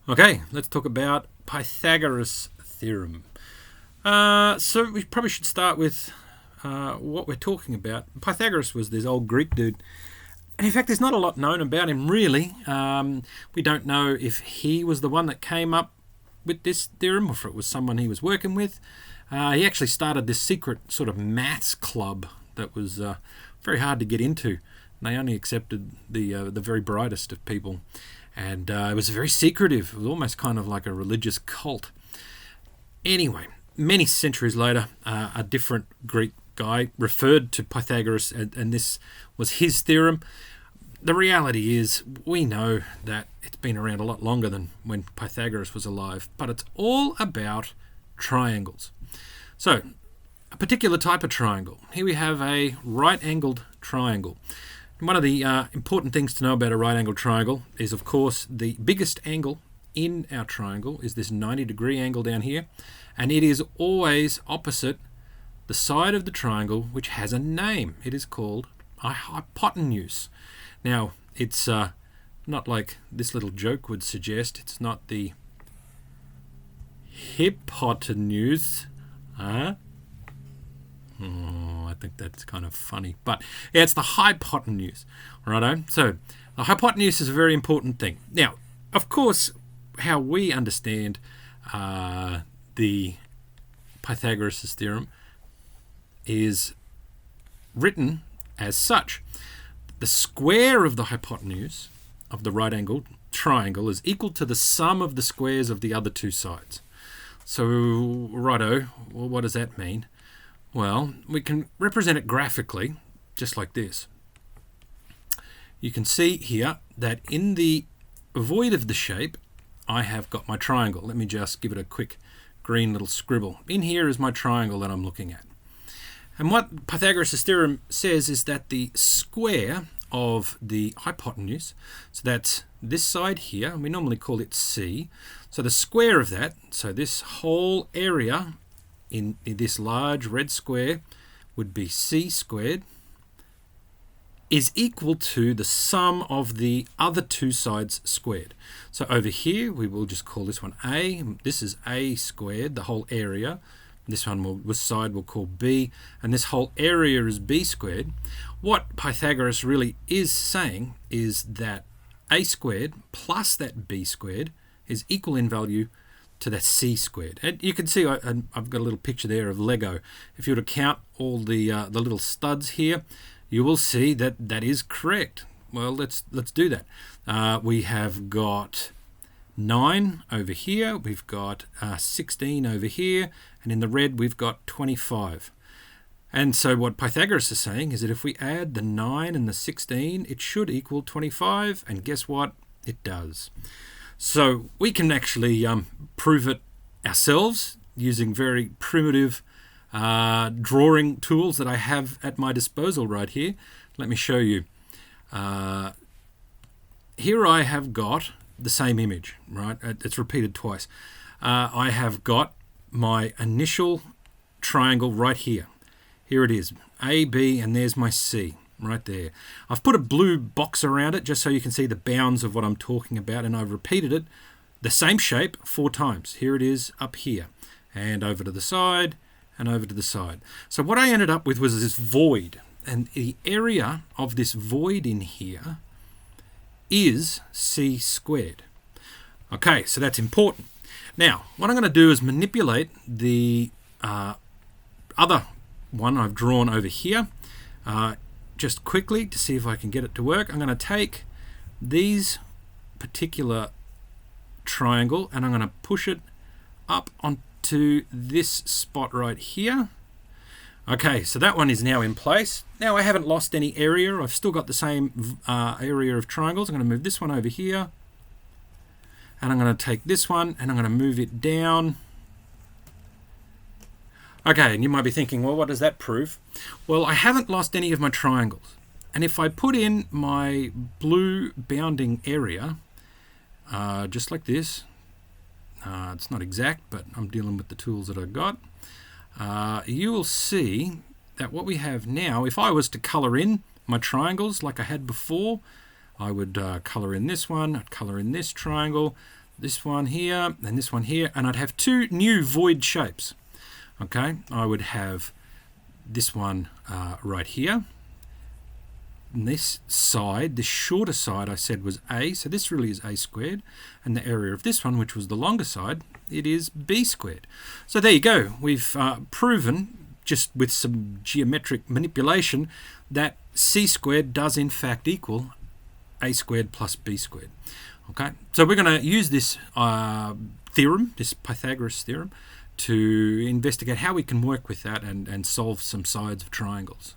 Okay, let's talk about Pythagoras Theorem. So we probably should start with what we're talking about. Pythagoras was this old Greek dude. And in fact, there's not a lot known about him, really. We don't know if he was the one that came up with this theorem or if it was someone he was working with. He actually started this secret sort of maths club that was very hard to get into. And they only accepted the very brightest of people. And it was very secretive. It was almost kind of like a religious cult. Anyway, many centuries later, a different Greek guy referred to Pythagoras, and this was his theorem. The reality is, we know that it's been around a lot longer than when Pythagoras was alive, but it's all about triangles. So, a particular type of triangle. Here we have a right-angled triangle. And one of the important things to know about a right-angled triangle is, of course, the biggest angle in our triangle is this 90-degree angle down here, and it is always opposite the side of the triangle which has a name. It is called a hypotenuse. Now, it's not like this little joke would suggest. It's not the hypotenuse. Oh, I think that's kind of funny. But yeah, it's the hypotenuse. Righto? So the hypotenuse is a very important thing. Now, of course, how we understand the Pythagoras' theorem is written as such. The square of the hypotenuse of the right-angled triangle is equal to the sum of the squares of the other two sides. So, righto, well, what does that mean? Well, we can represent it graphically, just like this. You can see here that in the void of the shape, I have got my triangle. Let me just give it a quick green little scribble. In here is my triangle that I'm looking at. And what Pythagoras' theorem says is that the square of the hypotenuse, so that's this side here, and we normally call it C, so the square of that, so this whole area in this large red square would be C squared, is equal to the sum of the other two sides squared. So over here, we will just call this one A. This is A squared, the whole area. This side we'll call B, and this whole area is B squared. What Pythagoras really is saying is that A squared plus that B squared is equal in value to that C squared. And you can see I've got a little picture there of Lego. If you were to count all the little studs here, you will see that that is correct. Well, let's do that. We have got 9 over here, we've got 16 over here, and in the red we've got 25. And so what Pythagoras is saying is that if we add the 9 and the 16, it should equal 25, and guess what? It does. So we can actually prove it ourselves using very primitive drawing tools that I have at my disposal right here. Let me show you. Here I have got the same image, right? It's repeated twice. I have got my initial triangle right here. Here it is, A, B, and there's my C right there. I've put a blue box around it just so you can see the bounds of what I'm talking about, and I've repeated it, the same shape, 4 times. Here it is up here, and over to the side, and over to the side. So what I ended up with was this void, and the area of this void in here is C squared. Okay, so that's important. Now, what I'm going to do is manipulate the other one I've drawn over here just quickly to see if I can get it to work. I'm going to take these particular triangle and I'm going to push it up onto this spot right here. Okay, so that one is now in place. Now I haven't lost any area. I've still got the same area of triangles. I'm going to move this one over here. And I'm going to take this one and I'm going to move it down. Okay, and you might be thinking, well, what does that prove? Well, I haven't lost any of my triangles. And if I put in my blue bounding area, just like this, it's not exact, but I'm dealing with the tools that I've got. You will see that what we have now, if I was to colour in my triangles like I had before, I would colour in this one, I'd colour in this triangle, this one here and this one here, and I'd have two new void shapes. Okay, I would have this one right here. And this side, the shorter side, I said was a, so this really is a squared, and the area of this one, which was the longer side, it is b squared. So there you go. We've proven, just with some geometric manipulation, that c squared does in fact equal a squared plus b squared. Okay, so we're going to use this theorem, this Pythagoras theorem, to investigate how we can work with that and solve some sides of triangles.